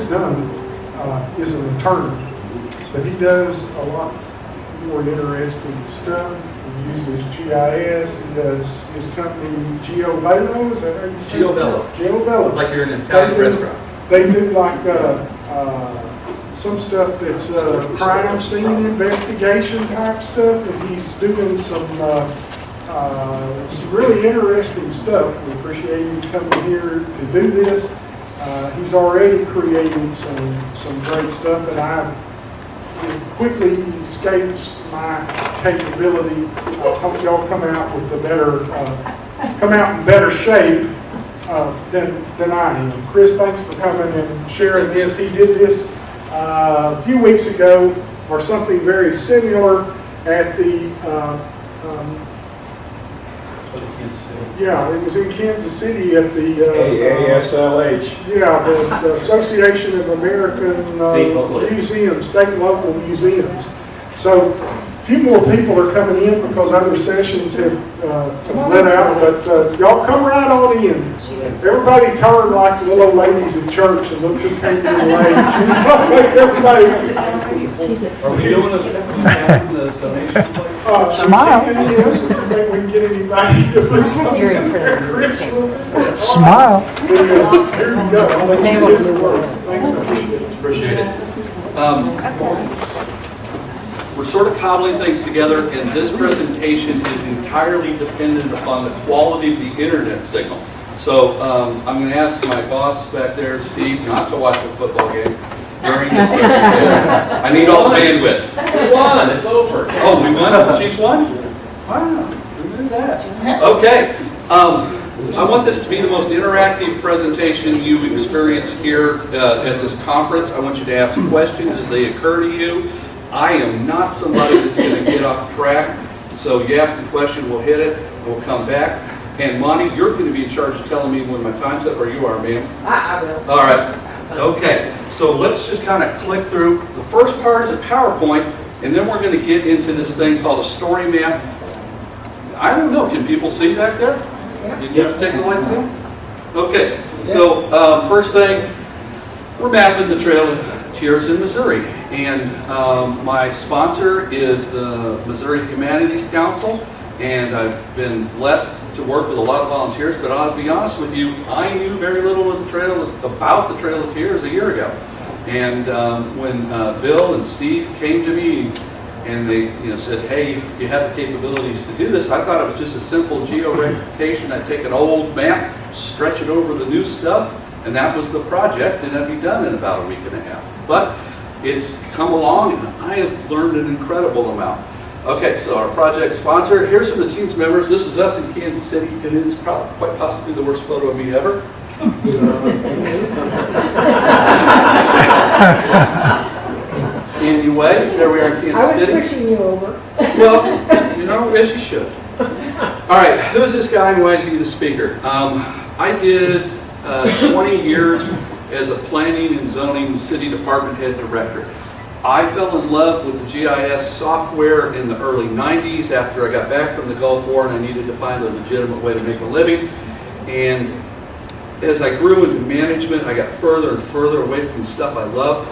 Dunn is an attorney, but he does a lot more interesting stuff. He uses GIS. He does his company Giobello. Is that how you say it? Giobello. Like you're in an Italian restaurant. They do like some stuff that's crime scene investigation type stuff, and he's doing some really interesting stuff. We appreciate him coming here to do this. He's already created some great stuff, and it quickly escapes my capability. I hope y'all come out with come out in better shape than I am. Chris, thanks for coming and sharing this. He did this a few weeks ago, or something very similar at the it was in Kansas City at the ASLH. The Association of American Museums, state and local museums. So a few more people are coming in because other sessions have let out, but y'all come right on in. Everybody turn like little old ladies in church and look who came in late. Everybody. Are we doing the donation plate? Smile. Yes, if we can get anybody to put something in there. Smile. Here you go. I'll let you get to work. Thanks, I appreciate it. We're sort of cobbling things together, and this presentation is entirely dependent upon the quality of the internet signal. So I'm going to ask my boss back there, Steve, not to watch a football game during this presentation. I need all the bandwidth. We won. It's over. Oh, we won? The Chiefs won? Wow, who knew that? Okay. I want this to be the most interactive presentation you experience here at this conference. I want you to ask questions as they occur to you. I am not somebody that's going to get off track. So you ask a question, we'll hit it, and we'll come back. And Monty, you're going to be in charge of telling me when my time's up, or you are, ma'am? I will. All right. Okay. So let's just kind of click through. The first part is a PowerPoint, and then we're going to get into this thing called a story map. I don't know. Can people see back there? Yeah. You have to take the lights down? Okay. So first thing, we're mapping the Trail of Tears in Missouri. And my sponsor is the Missouri Humanities Council. And I've been blessed to work with a lot of volunteers, but I'll be honest with you, I knew very little of about the Trail of Tears a year ago. And when Bill and Steve came to me and they said, hey, you have the capabilities to do this, I thought it was just a simple geo-rectification. I'd take an old map, stretch it over the new stuff, and that was the project, and that'd be done in about a week and a half. But it's come along, and I have learned an incredible amount. Okay, so our project sponsor, here's some of the team's members. This is us in Kansas City. It is probably quite possibly the worst photo of me ever. Anyway, there we are in Kansas City. I was pushing you over. Well, as you should. All right, who is this guy and why is he the speaker? I did 20 years as a planning and zoning city department head director. I fell in love with the GIS software in the early 90s after I got back from the Gulf War and I needed to find a legitimate way to make a living. And as I grew into management, I got further and further away from the stuff I love.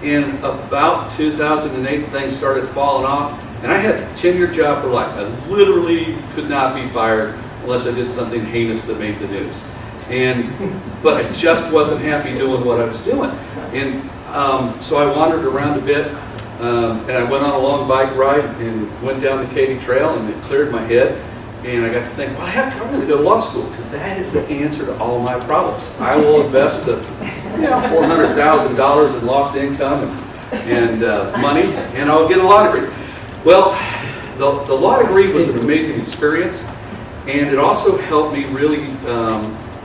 In about 2008, things started falling off, and I had a tenured job for life. I literally could not be fired unless I did something heinous that made the news. But I just wasn't happy doing what I was doing. And so I wandered around a bit, and I went on a long bike ride and went down the Katy Trail, and it cleared my head. And I got to think, well, heck, I'm going to go to law school because that is the answer to all my problems. I will invest the $400,000 in lost income and money, and I'll get a law degree. Well, the law degree was an amazing experience, and it also helped me really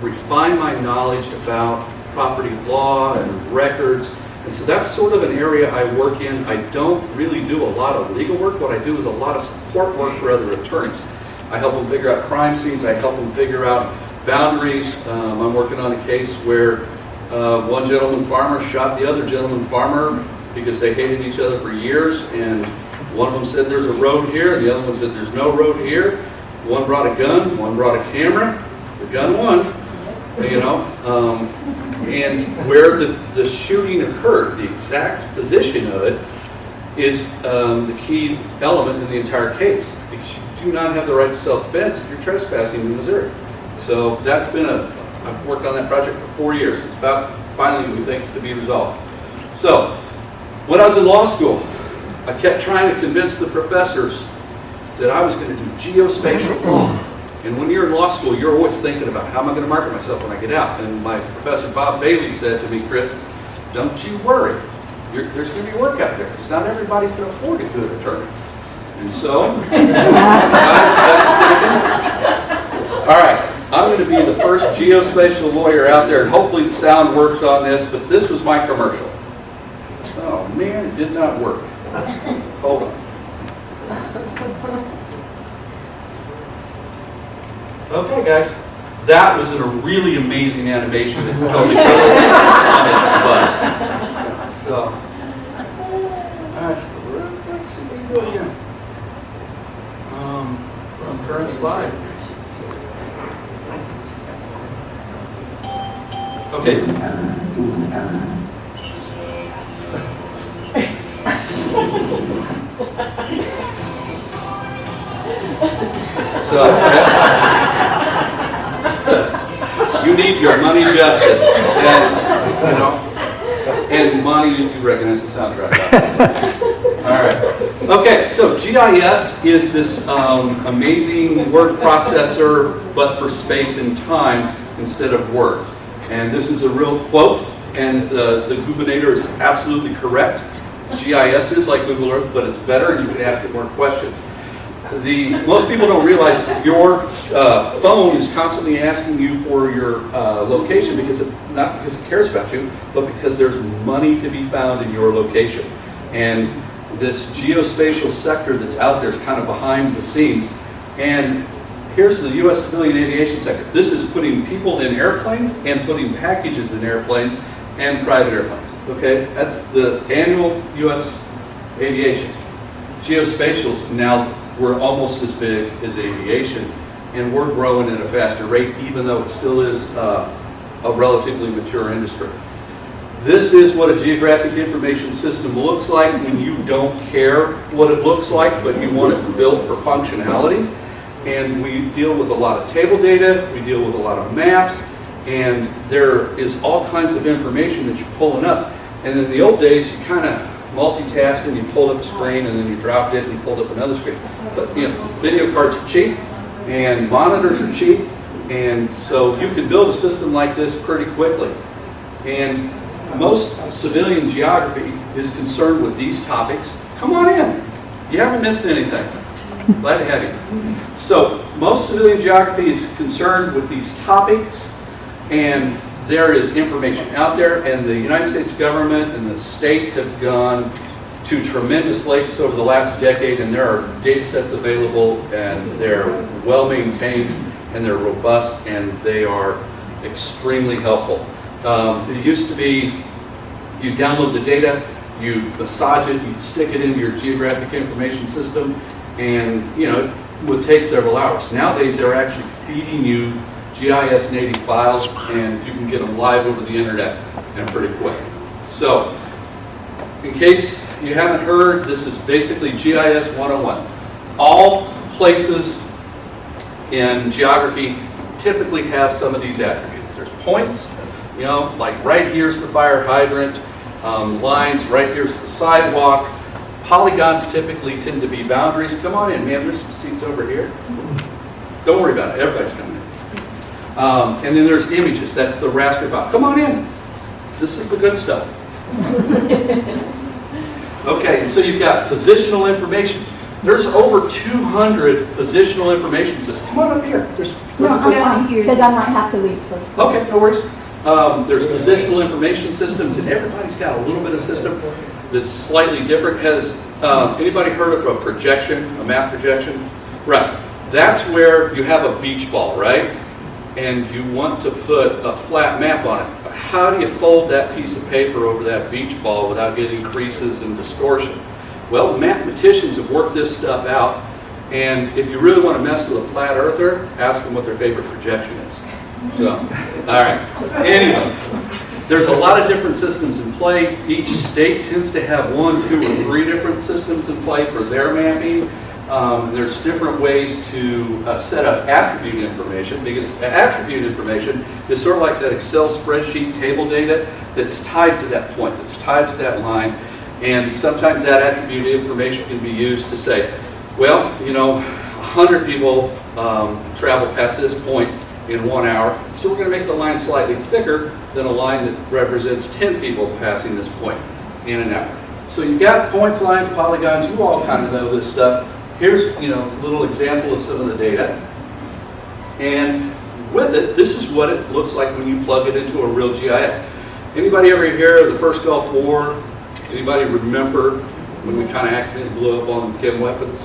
refine my knowledge about property law and records. And so that's sort of an area I work in. I don't really do a lot of legal work. What I do is a lot of support work for other attorneys. I help them figure out crime scenes. I help them figure out boundaries. I'm working on a case where one gentleman farmer shot the other gentleman farmer because they hated each other for years. And one of them said there's a road here, and the other one said there's no road here. One brought a gun, one brought a camera. The gun won, And where the shooting occurred, the exact position of it, is the key element in the entire case, because you do not have the right to self-defense if you're trespassing in Missouri. So that's been I've worked on that project for 4 years. It's about, finally, we think, to be resolved. So, when I was in law school, I kept trying to convince the professors that I was going to do geospatial law. And when you're in law school, you're always thinking about how am I going to market myself when I get out. And my professor, Bob Bailey, said to me, Chris, don't you worry. There's going to be work out there, because not everybody can afford a good attorney. And so, all right, I'm going to be the first geospatial lawyer out there, and hopefully the sound works on this, but this was my commercial. Oh man, it did not work. Hold on. Okay, guys, that was a really amazing animation that totally so, let's see if we can do it again. From current slides. Okay. So, you need your money justice, and, you know, and money, you recognize the soundtrack. All right. Okay, so GIS is this amazing word processor, but for space and time instead of words. And this is a real quote, and the Googlenator is absolutely correct. GIS is like Google Earth, but it's better, and you can ask it more questions. Most people don't realize your phone is constantly asking you for your location, not because it cares about you, but because there's money to be found in your location. And this geospatial sector that's out there is kind of behind the scenes. And here's the U.S. civilian aviation sector. This is putting people in airplanes and putting packages in airplanes and private airplanes. Okay, that's the annual U.S. aviation. Geospatials now, we're almost as big as aviation, and we're growing at a faster rate, even though it still is a relatively mature industry. This is what a geographic information system looks like when you don't care what it looks like, but you want it built for functionality. And we deal with a lot of table data, we deal with a lot of maps, and there is all kinds of information that you're pulling up. And in the old days, you kind of multitasked and you pulled up a screen and then you dropped it and you pulled up another screen. But you know, video cards are cheap and monitors are cheap, and so you can build a system like this pretty quickly. And most civilian geography is concerned with these topics. Come on in. You haven't missed anything. Glad to have you. So most civilian geography is concerned with these topics, and there is information out there, and the United States government and the states have gone to tremendous lengths over the last decade, and there are data sets available, and they're well maintained, and they're robust, and they are extremely helpful. It used to be you download the data, you massage it, you stick it into your geographic information system, and you know, it would take several hours. Nowadays they're actually feeding you GIS native files, and you can get them live over the internet and pretty quick. So, in case you haven't heard, this is basically GIS 101. All places in geography typically have some of these attributes. There's points, you know, like right here's the fire hydrant, lines, right here's the sidewalk. Polygons typically tend to be boundaries. Come on in, man, there's some seats over here. Don't worry about it, everybody's coming in. And then there's images, that's the raster file. Come on in, this is the good stuff. Okay, and so you've got positional information. There's over 200 positional information systems. Come on up here. No, I'm not here because I might have to leave. So. Okay, no worries. There's positional information systems, and everybody's got a little bit of system that's slightly different. Has anybody heard of a projection, a map projection? Right. That's where you have a beach ball, right? And you want to put a flat map on it. But how do you fold that piece of paper over that beach ball without getting creases and distortion? Well, mathematicians have worked this stuff out, and if you really want to mess with a flat earther, ask them what their favorite projection is. So, all right. Anyway, There's a lot of different systems in play. Each state tends to have 1, 2, or 3 different systems in play for their mapping. There's different ways to set up attribute information, because attribute information is sort of like that Excel spreadsheet table data that's tied to that point, that's tied to that line. And sometimes that attribute information can be used to say, well, 100 people travel past this point in 1 hour, so we're going to make the line slightly thicker than a line that represents 10 people passing this point in an hour. So you've got points, lines, polygons, you all kind of know this stuff. Here's a little example of some of the data. And with it, this is what it looks like when you plug it into a real GIS. Anybody ever hear of the first Gulf War? Anybody remember when we kind of accidentally blew up on chem weapons?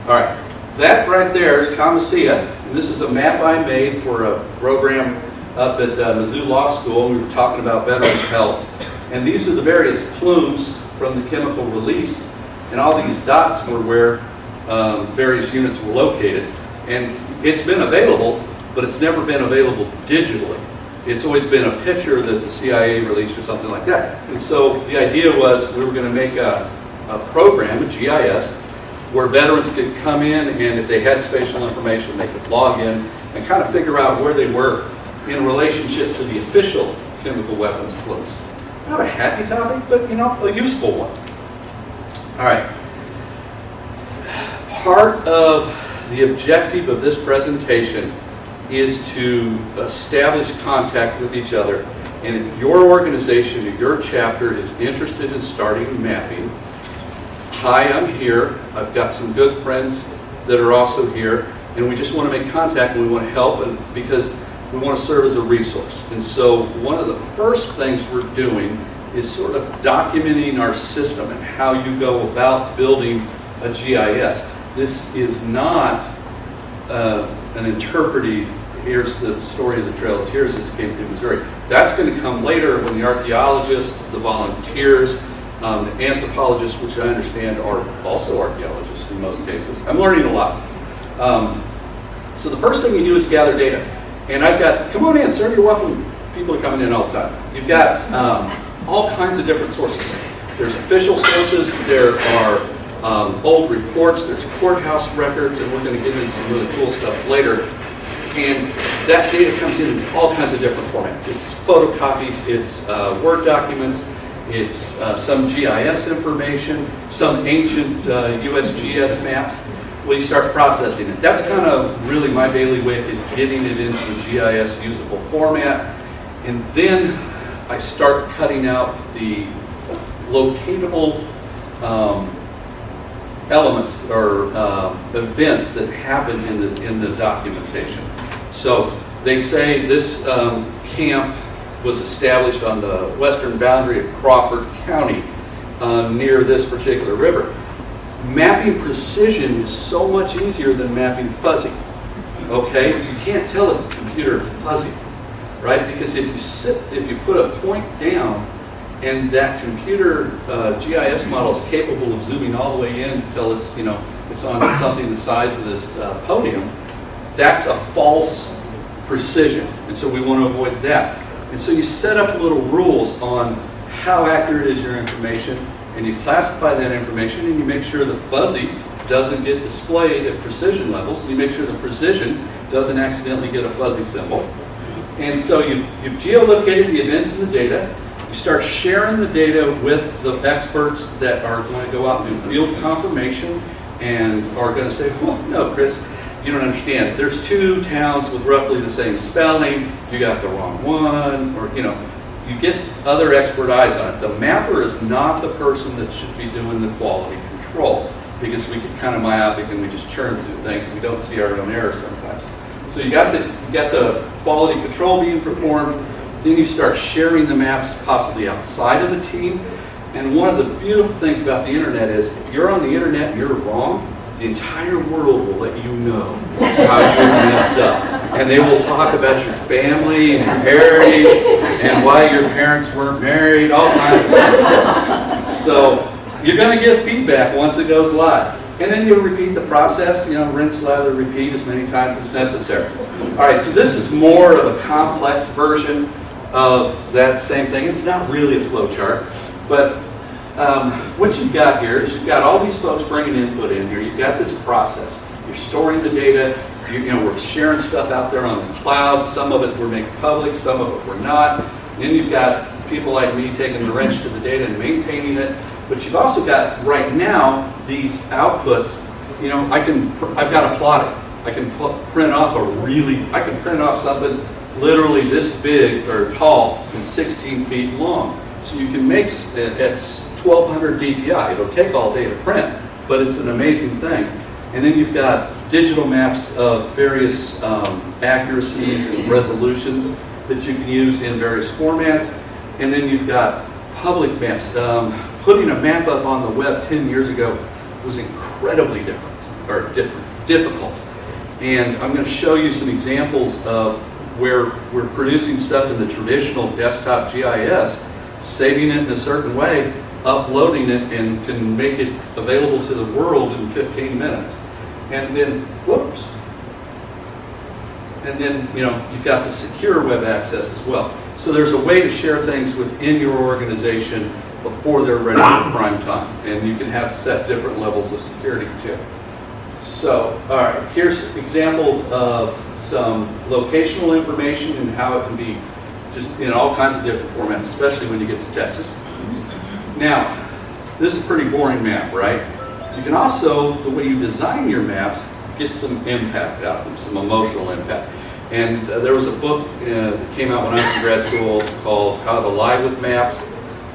All right, that right there is Camisea, and this is a map I made for a program up at Mizzou Law School. We were talking about veterans' health, and these are the various plumes from the chemical release, and all these dots were where various units were located. And it's been available, but it's never been available digitally. It's always been a picture that the CIA released or something like that. And so the idea was we were going to make a program, a GIS, where veterans could come in, and if they had spatial information, they could log in and kind of figure out where they were in relationship to the official chemical weapons flows. Not a happy topic, but a useful one. All right. Part of the objective of this presentation is to establish contact with each other. And if your organization or your chapter is interested in starting mapping, hi, I'm here. I've got some good friends that are also here, and we just want to make contact, and we want to help, and because we want to serve as a resource. And so one of the first things we're doing is sort of documenting our system and how you go about building a GIS. This is not an interpretive, here's the story of the Trail of Tears as it came through Missouri. That's going to come later when the archaeologists, the volunteers, the anthropologists, which I understand are also archaeologists in most cases. I'm learning a lot. So the first thing you do is gather data. And I've got, come on in, sir, you're welcome. People are coming in all the time. You've got all kinds of different sources. There's official sources, there are old reports, there's courthouse records, and we're going to get into some really cool stuff later. And that data comes in all kinds of different formats. It's photocopies, it's Word documents, it's some GIS information, some ancient USGS maps. We start processing it. That's kind of really my bailiwick, is getting it into the GIS usable format. And then I start cutting out the locatable elements or events that happen in the documentation. So they say this camp was established on the western boundary of Crawford County near this particular river. Mapping precision is so much easier than mapping fuzzy. Okay, you can't tell a computer fuzzy, right? Because if you put a point down, and that computer GIS model is capable of zooming all the way in until it's it's on something the size of this podium, that's a false precision, and so we want to avoid that. And so you set up little rules on how accurate is your information, and you classify that information, and you make sure the fuzzy doesn't get displayed at precision levels, and you make sure the precision doesn't accidentally get a fuzzy symbol. And so you've geolocated the events and the data. You start sharing the data with the experts that are going to go out and do field confirmation and are going to say, well, no, Chris, you don't understand. There's two towns with roughly the same spelling. You got the wrong one, or you get other expert eyes on it. The mapper is not the person that should be doing the quality control, because we get kind of myopic and we just churn through things and we don't see our own errors sometimes. So you got the quality control being performed. Then you start sharing the maps possibly outside of the team. And one of the beautiful things about the internet is if you're on the internet and you're wrong, the entire world will let you know how you messed up. And they will talk about your family and your heritage and why your parents weren't married, all kinds of things. So you're going to get feedback once it goes live. And then you'll repeat the process, rinse, lather, repeat as many times as necessary. All right, so this is more of a complex version of that same thing. It's not really a flow chart, but what you've got here is you've got all these folks bringing input in here. You've got this process. You're storing the data. You know, we're sharing stuff out there on the cloud. Some of it we're making public, some of it we're not. Then you've got people like me taking the wrench to the data and maintaining it. But you've also got, right now, these outputs. You know, I've got to plot it. I can print off something literally this big or tall and 16 feet long. So you can make it at 1200 dpi. It'll take all day to print, but it's an amazing thing. And then you've got digital maps of various accuracies and resolutions that you can use in various formats. And then you've got public maps. Putting a map up on the web 10 years ago was incredibly difficult. And I'm going to show you some examples of where we're producing stuff in the traditional desktop GIS, saving it in a certain way, uploading it, and can make it available to the world in 15 minutes. And then, whoops. And then, you know, you've got the secure web access as well. So there's a way to share things within your organization before they're ready for prime time. And you can have set different levels of security too. So, all right, here's examples of some locational information and how it can be just in all kinds of different formats, especially when you get to Texas. Now, this is a pretty boring map, right? You can also, the way you design your maps, get some impact out of them, some emotional impact. And there was a book that came out when I was in grad school called How to Lie with Maps.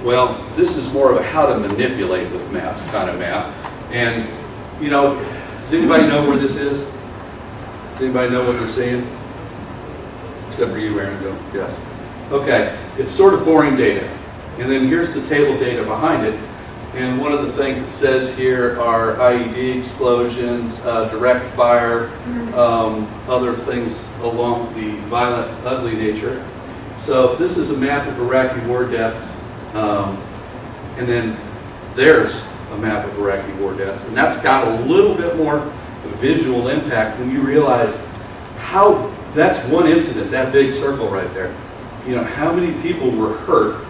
Well, this is more of a how to manipulate with maps kind of map. And, you know, does anybody know where this is? Does anybody know what they're seeing? Except for you, Aaron, go. Yes. Okay, it's sort of boring data. And then here's the table data behind it. And one of the things it says here are IED explosions, direct fire, other things along the violent, ugly nature. So this is a map of Iraqi war deaths. And then there's a map of Iraqi war deaths. And that's got a little bit more visual impact when you realize how, that's one incident, that big circle right there. You know, how many people were hurt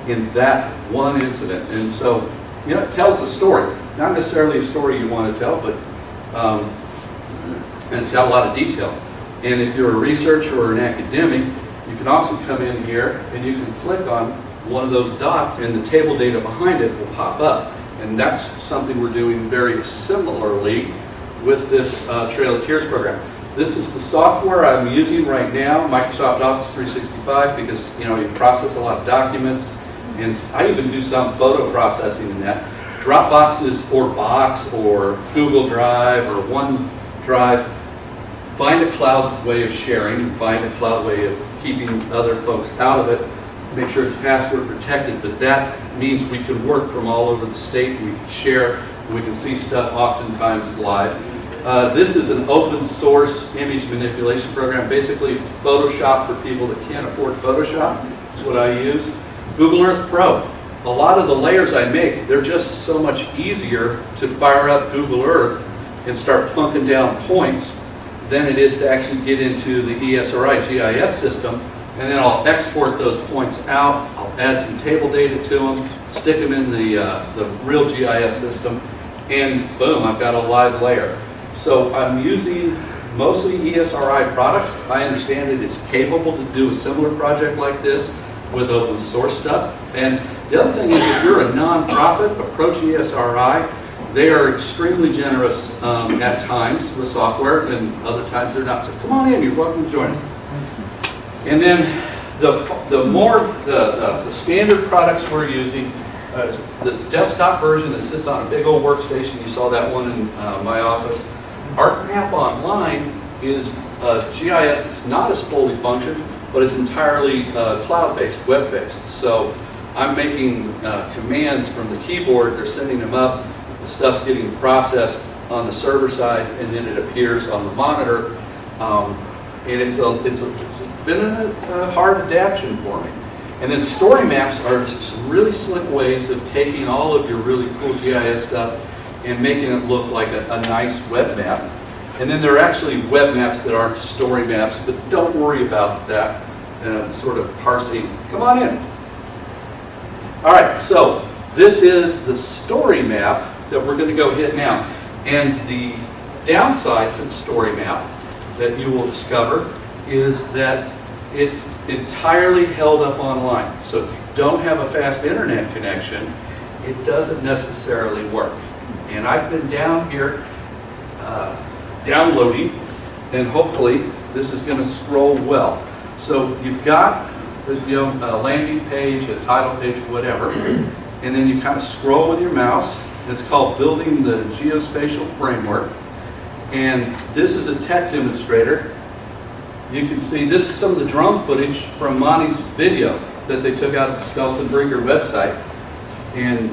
in that one incident. And so, you know, it tells the story. Not necessarily a story you want to tell, but and it's got a lot of detail. And if you're a researcher or an academic, you can also come in here and you can click on one of those dots and the table data behind it will pop up. And that's something we're doing very similarly with this Trail of Tears program. This is the software I'm using right now, Microsoft Office 365, because, you know, you process a lot of documents, and I even do some photo processing in that. Dropboxes or Box or Google Drive or OneDrive, find a cloud way of sharing, find a cloud way of keeping other folks out of it, make sure it's password protected, but that means we can work from all over the state, we can share, and we can see stuff oftentimes live. This is an open source image manipulation program, basically Photoshop for people that can't afford Photoshop. That's what I use. Google Earth Pro. A lot of the layers I make, they're just so much easier to fire up Google Earth and start plunking down points than it is to actually get into the ESRI GIS system. And then I'll export those points out, I'll add some table data to them, stick them in the real GIS system, and boom, I've got a live layer. So I'm using mostly ESRI products. I understand it is capable to do a similar project like this with open source stuff. And the other thing is, if you're a nonprofit, approach ESRI. They are extremely generous at times with software, and other times they're not. So come on in, you're welcome to join us. And then the standard products we're using, the desktop version that sits on a big old workstation, you saw that one in my office. ArcMap Online is GIS. It's not as fully functioned, but it's entirely cloud-based, web-based. So I'm making commands from the keyboard. They're sending them up. The stuff's getting processed on the server side, and then it appears on the monitor. And it's been a hard adaptation for me. And then story maps are some really slick ways of taking all of your really cool GIS stuff and making it look like a nice web map. And then there are actually web maps that aren't story maps, but don't worry about that. sort of parsing. Come on in. All right, so this is the story map that we're going to go hit now. And the downside to the story map that you will discover is that it's entirely held up online. So if you don't have a fast internet connection, it doesn't necessarily work. And I've been down here downloading, and hopefully this is going to scroll well. So you've got a landing page, a title page, whatever, and then you kind of scroll with your mouse. It's called Building the Geospatial Framework. And this is a tech demonstrator. You can see this is some of the drone footage from Monty's video that they took out of the Snelson-Brinker website. And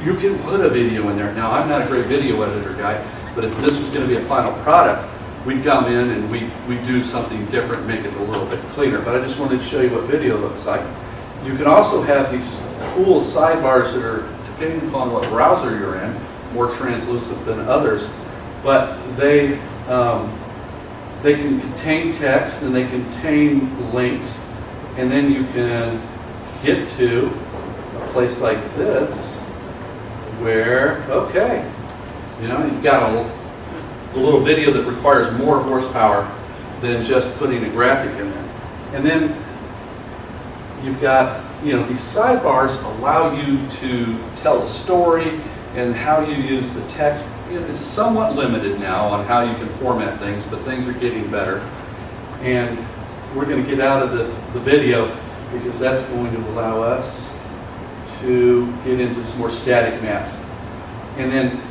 you can put a video in there. Now, I'm not a great video editor guy, but if this was going to be a final product, we'd come in and we'd do something different, make it a little bit cleaner. But I just wanted to show you what video looks like. You can also have these cool sidebars that are, depending upon what browser you're in, more translucent than others. But they can contain text and they contain links, and then you can get to a place like this where, okay, you've got a little video that requires more horsepower than just putting a graphic in there. And then you've got, these sidebars allow you to tell a story, and how you use the text is somewhat limited now on how you can format things, but things are getting better. And we're going to get out of the video because that's going to allow us to get into some more static maps. And then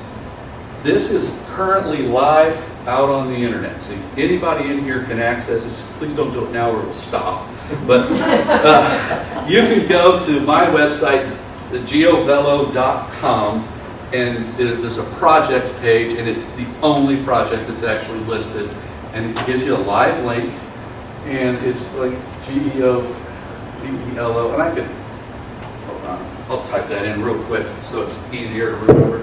this is currently live out on the internet. So anybody in here can access this. Please don't do it now or it'll stop. But you can go to my website, geovelo.com, and there's a projects page, and it's the only project that's actually listed. And it gives you a live link, and it's like GEOVELO. And I could, hold on, I'll type that in real quick so it's easier to remember.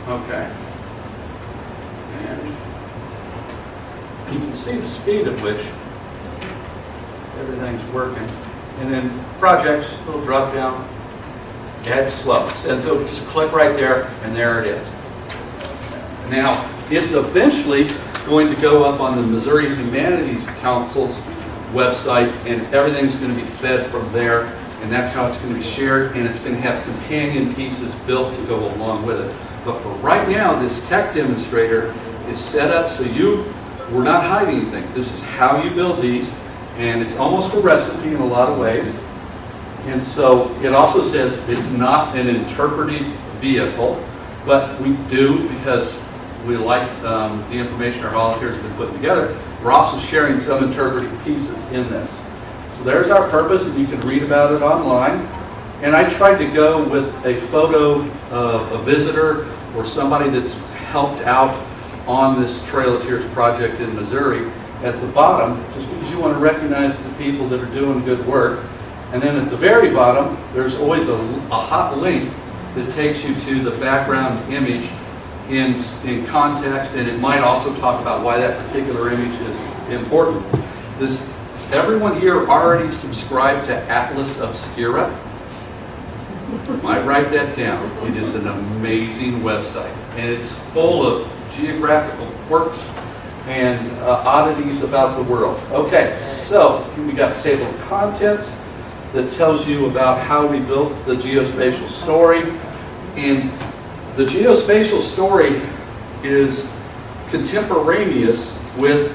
Okay. And you can see the speed at which everything's working. And then projects, little drop down, add slopes. And so just click right there, and there it is. Now, it's eventually going to go up on the Missouri Humanities Council's website, and everything's going to be fed from there, and that's how it's going to be shared, and it's going to have companion pieces built to go along with it. But for right now, this tech demonstrator is set up so we're not hiding anything. This is how you build these, and it's almost a recipe in a lot of ways. And so it also says it's not an interpretive vehicle, but we do, because we like the information our volunteers have been putting together, we're also sharing some interpretive pieces in this. So there's our purpose, and you can read about it online. And I tried to go with a photo of a visitor or somebody that's helped out on this Trail of Tears project in Missouri at the bottom, just because you want to recognize the people that are doing good work. And then at the very bottom, there's always a hot link that takes you to the background image in context, and it might also talk about why that particular image is important. Everyone here already subscribed to Atlas Obscura? Might write that down. It is an amazing website, and it's full of geographical quirks and oddities about the world. Okay, so we got the table of contents that tells you about how we built the geospatial story. And the geospatial story is contemporaneous with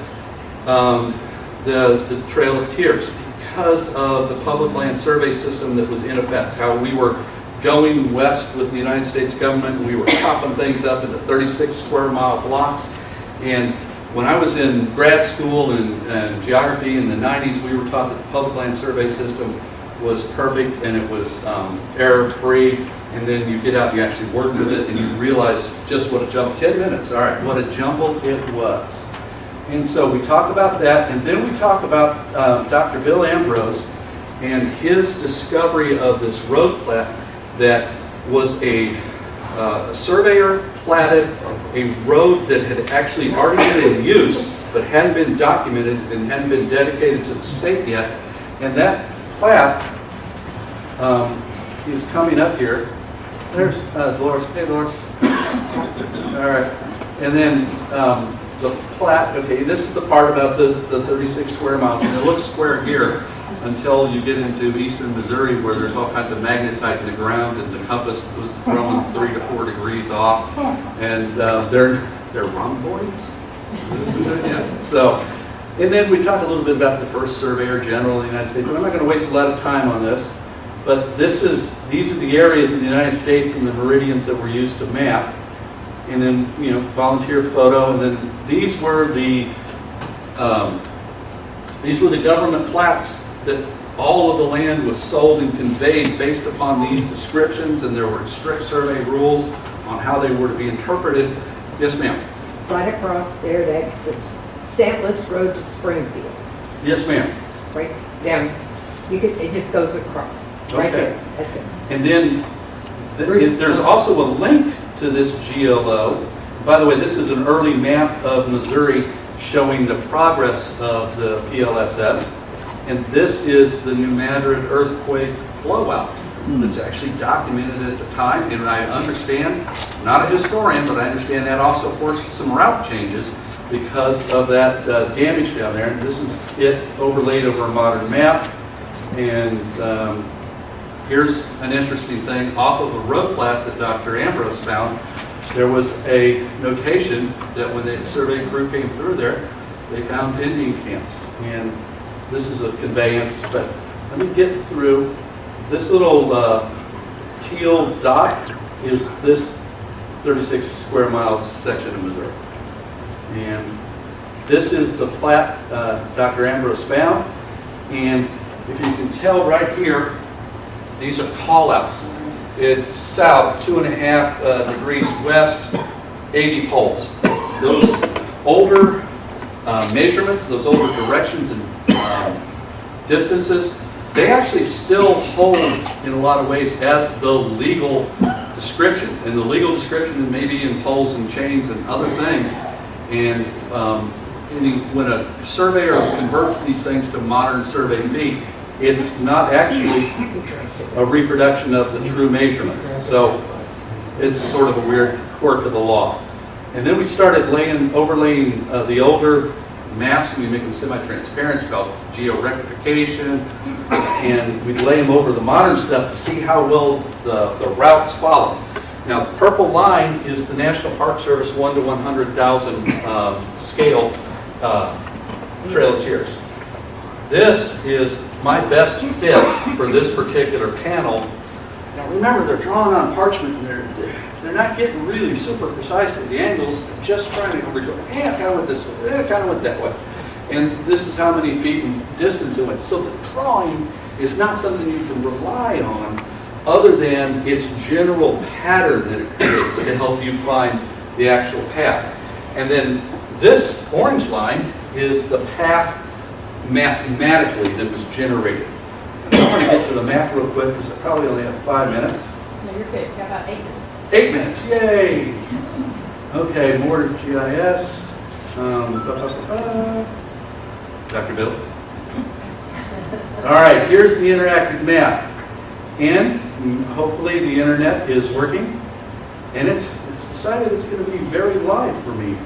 the Trail of Tears because of the public land survey system that was in effect, how we were going west with the United States government, and we were chopping things up into 36 square mile blocks. And when I was in grad school and geography in the 90s, we were taught that the public land survey system was perfect and it was error-free. And then you get out and you actually work with it and you realize just what a jumble, 10 minutes, all right, what a jumble it was. And so we talk about that, and then we talk about Dr. Bill Ambrose and his discovery of this road plat that was a A surveyor platted a road that had actually already been in use, but hadn't been documented and hadn't been dedicated to the state yet. And that plat is coming up here. There's Dolores. Hey, Dolores. All right. And then the plat, okay, this is the part about the 36 square miles. And it looks square here until you get into eastern Missouri, where there's all kinds of magnetite in the ground, and the compass was thrown 3 to 4 degrees off. And they're rhomboids. Yeah. So, and then we talked a little bit about the first surveyor general in the United States. And I'm not going to waste a lot of time on this, but these are the areas in the United States and the meridians that were used to map. And then, volunteer photo, and then these were the government plats that all of the land was sold and conveyed based upon these descriptions, and there were strict survey rules on how they were to be interpreted. Yes, ma'am. Right across there, that's the St. Louis Road to Springfield. Yes, ma'am. Right down, it just goes across. Right Okay. there, that's it. And then there's also a link to this GLO. By the way, this is an early map of Missouri showing the progress of the PLSS. And this is the New Madrid earthquake blowout that's actually documented at the time. And I understand, not a historian, but I understand that also forced some route changes because of that damage down there. And this is it overlaid over a modern map. And here's an interesting thing. Off of a road plat that Dr. Ambrose found, there was a notation that when the survey crew came through there, they found Indian camps. And this is a conveyance, but let me get through. This little teal dot is this 36 square mile section of Missouri. And this is the plat Dr. Ambrose found. And if you can tell right here, these are call-outs. It's south, 2.5 degrees west, 80 poles. Those older measurements, those older directions and distances, they actually still hold in a lot of ways as the legal description. And the legal description may be in poles and chains and other things. And when a surveyor converts these things to modern survey feet, it's not actually a reproduction of the true measurements. So it's sort of a weird quirk of the law. And then we started overlaying the older maps, and we make them semi-transparent, called georectification, and we lay them over the modern stuff to see how well the routes follow. Now, the purple line is the National Park Service 1 to 100,000 scale Trail of Tears. This is my best fit for this particular panel. Now remember, they're drawn on parchment, and they're not getting really super precise with the angles. They're just trying to go, hey, I kind of went this way, hey, I kind of went that way. And this is how many feet in distance it went. So the drawing is not something you can rely on other than its general pattern that it creates to help you find the actual path. And then this orange line is the path mathematically that was generated. And I'm going to get to the map real quick because I probably only have 5 minutes. No, you're good. How about 8 minutes? 8 minutes, yay! Okay, more GIS. Dr. Bill. All right, here's the interactive map. And hopefully the internet is working. And it's decided it's going to be very live for me,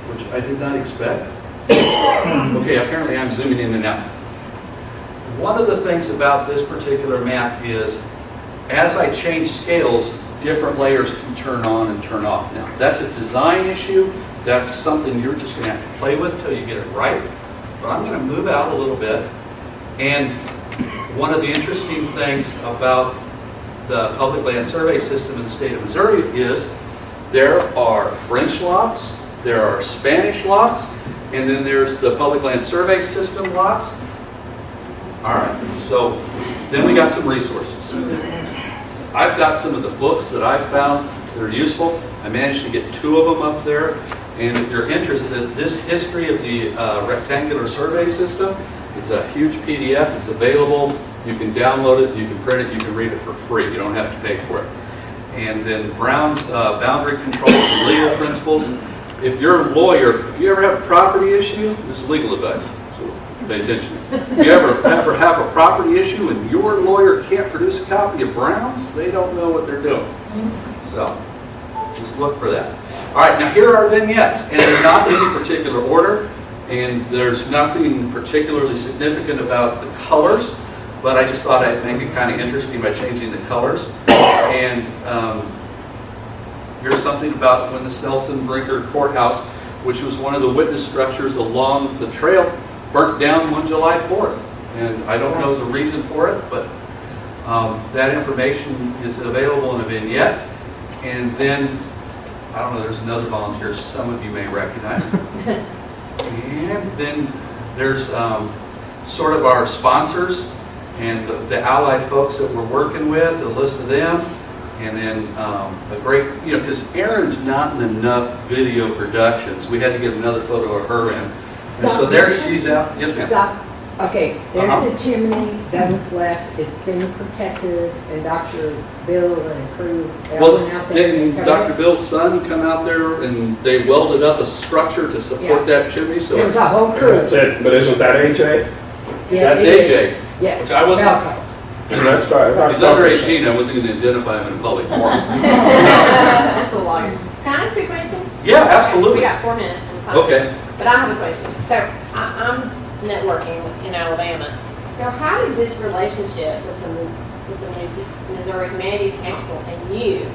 which I did not expect. Okay, apparently I'm zooming in and out. One of the things about this particular map is, as I change scales, different layers can turn on and turn off. Now, that's a design issue. That's something you're just going to have to play with until you get it right. But I'm going to move out a little bit. And one of the interesting things about the public land survey system in the state of Missouri is there are French lots, there are Spanish lots, and then there's the public land survey system lots. All right, so then we got some resources. I've got some of the books that I found that are useful. I managed to get 2 of them up there. And if you're interested, this history of the rectangular survey system, it's a huge PDF. It's available. You can download it, you can print it, you can read it for free. You don't have to pay for it. and then Brown's boundary controls and legal principles. If you're a lawyer, if you ever have a property issue, this is legal advice, so pay attention. If you ever have a property issue and your lawyer can't produce a copy of Brown's, they don't know what they're doing. So just look for that. All right, now here are vignettes, and they're not in any particular order, and there's nothing particularly significant about the colors, but I just thought I'd make it kind of interesting by changing the colors. And here's something about when the Snelson Brinker Courthouse, which was one of the witness structures along the trail, burnt down one July 4th. And I don't know the reason for it, but that information is available in a vignette. And then, I don't know, there's another volunteer some of you may recognize. And then there's sort of our sponsors and the allied folks that we're working with, a list of them. And then a great, because Erin's not in enough video productions. We had to get another photo of her in. And so there she's out. Yes, ma'am. Stop. Okay, there's a chimney, Dunn's left, it's been protected, and Dr. Bill and crew, they all went out there. Didn't Dr. Bill's son come out there and they welded up a structure to support that chimney? So There was a whole crew. That's it, but isn't that AJ? Yeah, that's it AJ. is. Yeah. Which I wasn't. Velcro. That's right. He's under 18. I wasn't going to identify him in a public forum. That's a lawyer. Can I ask you a question? Yeah, absolutely. We got 4 minutes. Okay. But I have a question. So I'm networking in Alabama. So how did this relationship with the Missouri Humanities Council and you,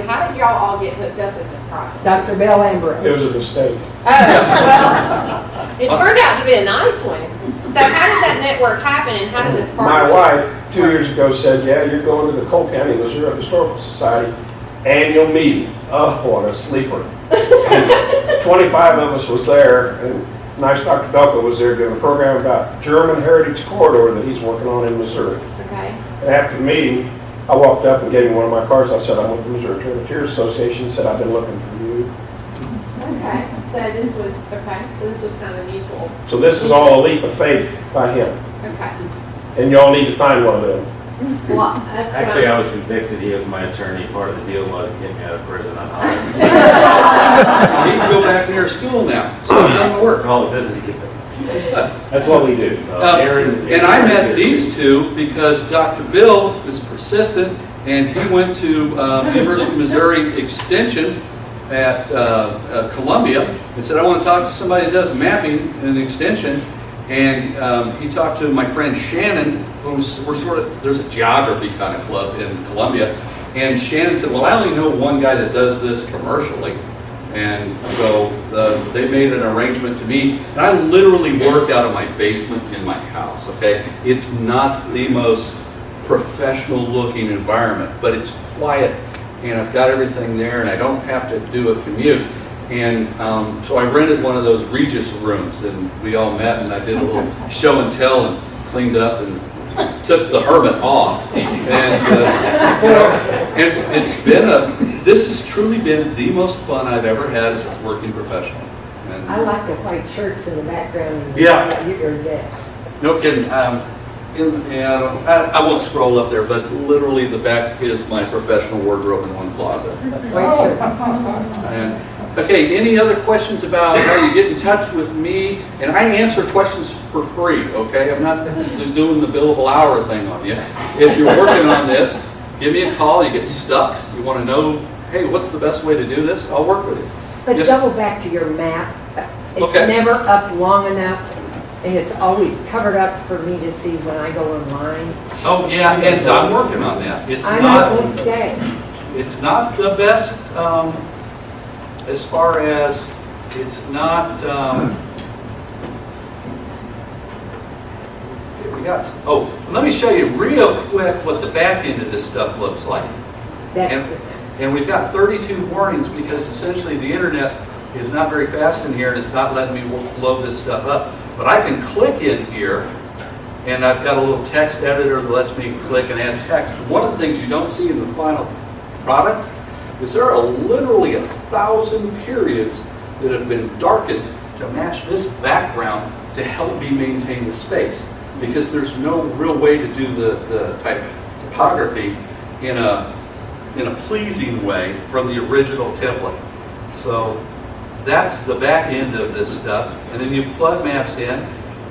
how did y'all all get hooked up with this project? Dr. Bill Ambrose. It was a mistake. Oh, well, it turned out to be a nice one. So how did that network happen and how did this My partnership? wife, 2 years ago, said, yeah, you're going to the Cole County Missouri Historical Society annual meeting. Oh, what a sleeper. And 25 of us was there, and nice Dr. Belko was there doing a program about German Heritage Corridor that he's working on in Missouri. Okay. And after the meeting, I walked up and gave him one of my cards. I said, I'm with the Missouri Trinitarian Association. He said, I've been looking for you. Okay. So this was kind of mutual. So this is all a leap of faith by him. Okay. And y'all need to find one of them. Well, that's Actually, what I was convicted. He was my attorney. Part of the deal was to get me out of prison. I'm not. You can go back near school now. So it doesn't work. Oh, this is that's what we do. So And I met these two because Dr. Bill is persistent, and he went to the University of Missouri Extension at Columbia and said, I want to talk to somebody that does mapping and extension. And he talked to my friend Shannon, there's a geography kind of club in Columbia. And Shannon said, well, I only know one guy that does this commercially. And so they made an arrangement to meet. And I literally work out of my basement in my house, okay? It's not the most professional looking environment, but it's quiet. And I've got everything there, and I don't have to do a commute. And so I rented one of those Regis rooms, and we all met, and I did a little show and tell and cleaned up and took the hermit off. And it's been this has truly been the most fun I've ever had as a working professional. And I like the white shirts in the background. Yeah. Your desk. no kidding. I won't scroll up there, but literally the back is my professional wardrobe in one closet. White shirts. And, okay, any other questions about how you get in touch with me? And I answer questions for free, okay? I'm not doing the billable hour thing on you. If you're working on this, give me a call. You get stuck, you want to know, hey, what's the best way to do this? I'll work with you. But Yes. double back to your map. It's Okay. never up long enough, and it's always covered up for me to see when I go online. Oh, yeah, and I'm working on that. It's I not, know each day. it's not the best as far as, it's not, here we got, let me show you real quick what the back end of this stuff looks like. That's And we've got 32 warnings because essentially the internet is not very fast in here and it's not letting me load this stuff up. But I can click in here and I've got a little text editor that lets me click and add text. One of the things you don't see in the final product is there are literally 1,000 periods that have been darkened to match this background to help me maintain the space. Because there's no real way to do the typography in a in a pleasing way from the original template. So that's the back end of this stuff. And then you plug maps in,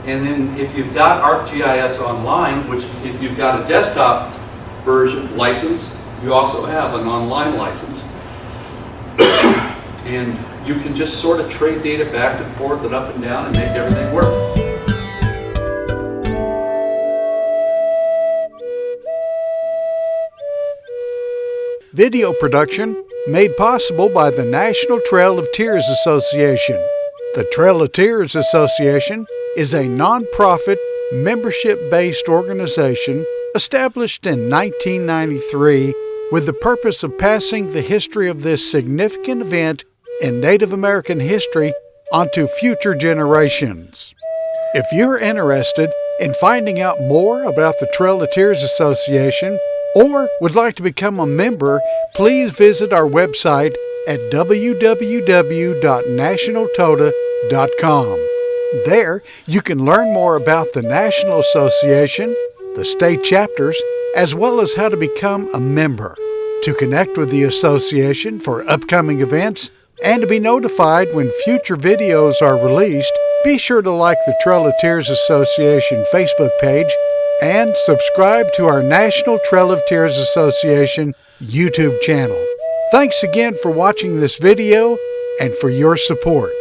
and then if you've got ArcGIS Online, which if you've got a desktop version license, you also have an online license. And you can just sort of trade data back and forth and up and down and make everything work. Video production made possible by the National Trail of Tears Association. The Trail of Tears Association is a nonprofit, membership-based organization established in 1993 with the purpose of passing the history of this significant event in Native American history onto future generations. If you're interested in finding out more about the Trail of Tears Association or would like to become a member, please visit our website at www.nationaltoda.com. There, you can learn more about the National Association, the state chapters, as well as how to become a member. To connect with the association for upcoming events and to be notified when future videos are released, be sure to like the Trail of Tears Association Facebook page and subscribe to our National Trail of Tears Association YouTube channel. Thanks again for watching this video and for your support.